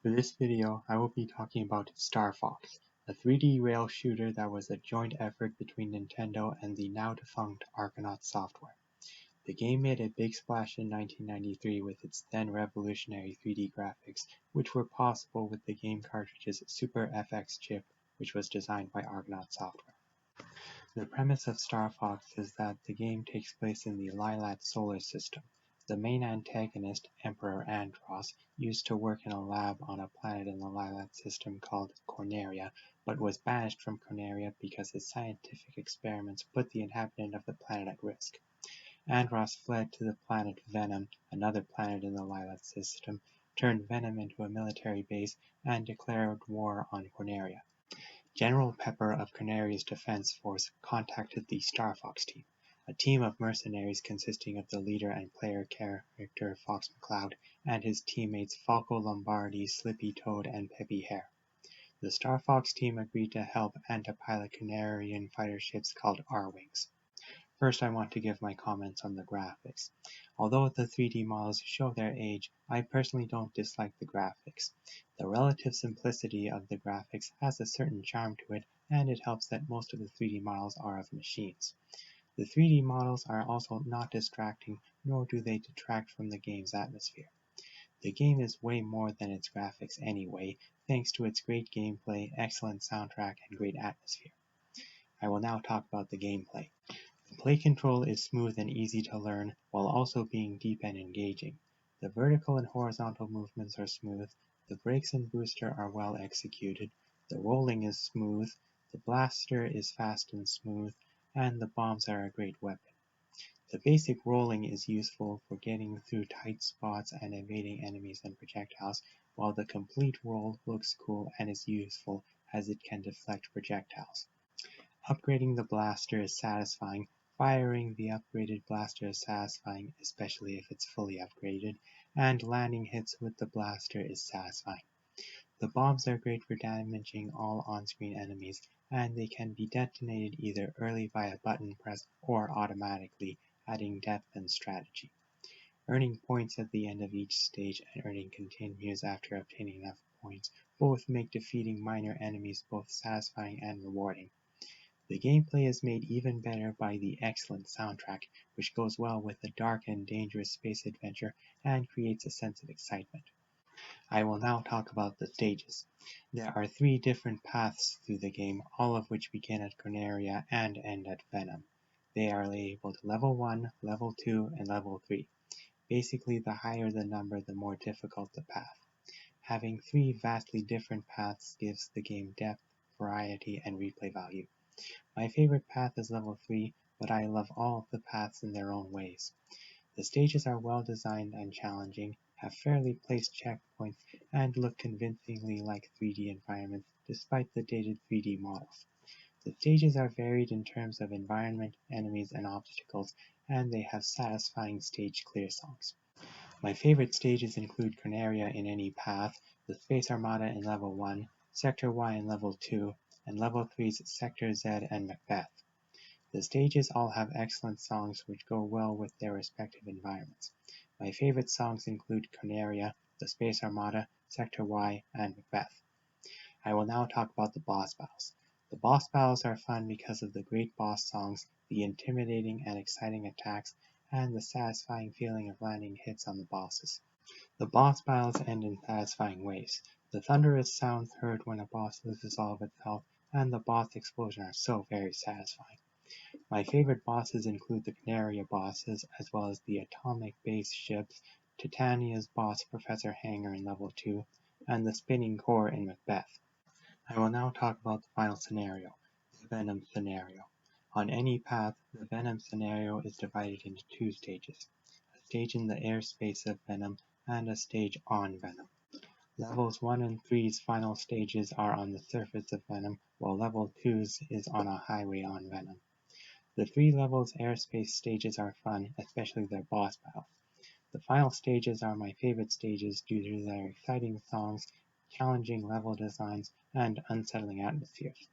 For this video, I will be talking about Star Fox, a 3D rail shooter that was a joint effort between Nintendo and the now-defunct Argonaut Software. The game made a big splash in 1993 with its then revolutionary 3D graphics, which were possible with the game cartridge's Super FX chip, which was designed by Argonaut Software. The premise of Star Fox is that the game takes place in the Lylat solar system. The main antagonist, Emperor Andross, used to work in a lab on a planet in the Lylat system called Corneria, but was banished from Corneria because his scientific experiments put the inhabitant of the planet at risk. Andross fled to the planet Venom, another planet in the Lylat system, turned Venom into a military base, and declared war on Corneria. General Pepper of Corneria's defense force contacted the Star Fox team, a team of mercenaries consisting of the leader and player character Fox McCloud and his teammates Falco Lombardi, Slippy Toad, and Peppy Hare. The Star Fox team agreed to help and to pilot Cornerian fighter ships called R-Wings. First, I want to give my comments on the graphics. Although the 3D models show their age, I personally don't dislike the graphics. The relative simplicity of the graphics has a certain charm to it, and it helps that most of the 3D models are of machines. The 3D models are also not distracting, nor do they detract from the game's atmosphere. The game is way more than its graphics anyway, thanks to its great gameplay, excellent soundtrack, and great atmosphere. I will now talk about the gameplay. The play control is smooth and easy to learn, while also being deep and engaging. The vertical and horizontal movements are smooth, the brakes and booster are well executed, the rolling is smooth, the blaster is fast and smooth, and the bombs are a great weapon. The basic rolling is useful for getting through tight spots and evading enemies and projectiles, while the complete roll looks cool and is useful as it can deflect projectiles. Upgrading the blaster is satisfying, firing the upgraded blaster is satisfying, especially if it's fully upgraded, and landing hits with the blaster is satisfying. The bombs are great for damaging all on-screen enemies, and they can be detonated either early via button press or automatically, adding depth and strategy. Earning points at the end of each stage and earning continues after obtaining enough points both make defeating minor enemies both satisfying and rewarding. The gameplay is made even better by the excellent soundtrack, which goes well with a dark and dangerous space adventure and creates a sense of excitement. I will now talk about the stages. There are 3 different paths through the game, all of which begin at Corneria and end at Venom. They are labeled Level 1, Level 2, and Level 3. Basically, the higher the number, the more difficult the path. Having 3 vastly different paths gives the game depth, variety, and replay value. My favorite path is Level 3, but I love all of the paths in their own ways. The stages are well designed and challenging, have fairly placed checkpoints, and look convincingly like 3D environments despite the dated 3D models. The stages are varied in terms of environment, enemies, and obstacles, and they have satisfying stage clear songs. My favorite stages include Corneria in any path, the Space Armada in Level 1, Sector Y in Level 2, and Level 3's Sector Z and Macbeth. The stages all have excellent songs which go well with their respective environments. My favorite songs include Corneria, the Space Armada, Sector Y, and Macbeth. I will now talk about the boss battles. The boss battles are fun because of the great boss songs, the intimidating and exciting attacks, and the satisfying feeling of landing hits on the bosses. The boss battles end in satisfying ways. The thunderous sounds heard when a boss loses all of its health, and the boss explosion are so very satisfying. My favorite bosses include the Corneria bosses, as well as the atomic base ships, Titania's boss Professor Hanger in Level 2, and the spinning core in Macbeth. I will now talk about the final scenario, the Venom scenario. On any path, the Venom scenario is divided into 2 stages, a stage in the airspace of Venom and a stage on Venom. Levels 1 and 3's final stages are on the surface of Venom, while Level 2's is on a highway on Venom. The 3 levels airspace stages are fun, especially their boss battles. The final stages are my favorite stages due to their exciting songs, challenging level designs, and unsettling atmospheres.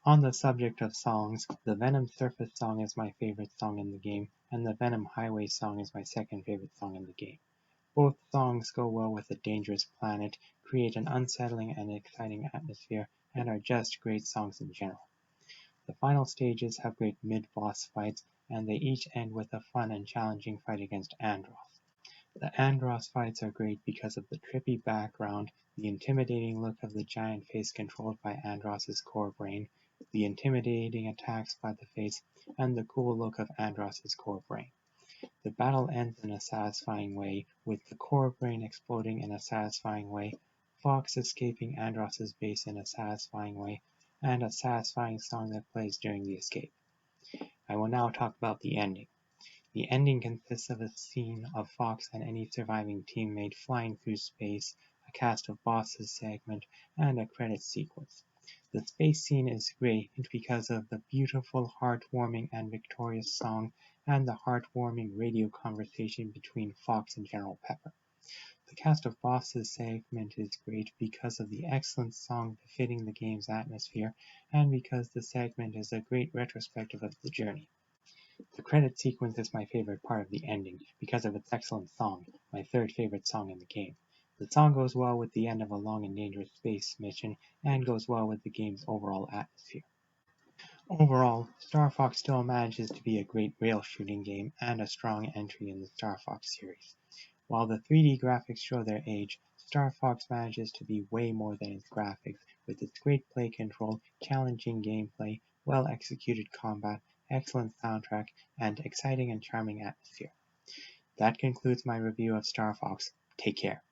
On the subject of songs, the Venom Surface song is my favorite song in the game, and the Venom Highway song is my second favorite song in the game. Both songs go well with a dangerous planet, create an unsettling and exciting atmosphere, and are just great songs in general. The final stages have great mid-boss fights, and they each end with a fun and challenging fight against Andross. The Andross fights are great because of the trippy background, the intimidating look of the giant face controlled by Andross's core brain, the intimidating attacks by the face, and the cool look of Andross's core brain. The battle ends in a satisfying way, with the core brain exploding in a satisfying way, Fox escaping Andross's base in a satisfying way, and a satisfying song that plays during the escape. I will now talk about the ending. The ending consists of a scene of Fox and any surviving teammate flying through space, a cast of bosses segment, and a credits sequence. The space scene is great because of the beautiful, heartwarming, and victorious song and the heartwarming radio conversation between Fox and General Pepper. The cast of bosses segment is great because of the excellent song befitting the game's atmosphere and because the segment is a great retrospective of the journey. The credit sequence is my favorite part of the ending because of its excellent song, my third favorite song in the game. The song goes well with the end of a long and dangerous space mission and goes well with the game's overall atmosphere. Overall, Star Fox still manages to be a great rail shooting game and a strong entry in the Star Fox series. While the 3D graphics show their age, Star Fox manages to be way more than its graphics, with its great play control, challenging gameplay, well-executed combat, excellent soundtrack, and exciting and charming atmosphere. That concludes my review of Star Fox. Take care.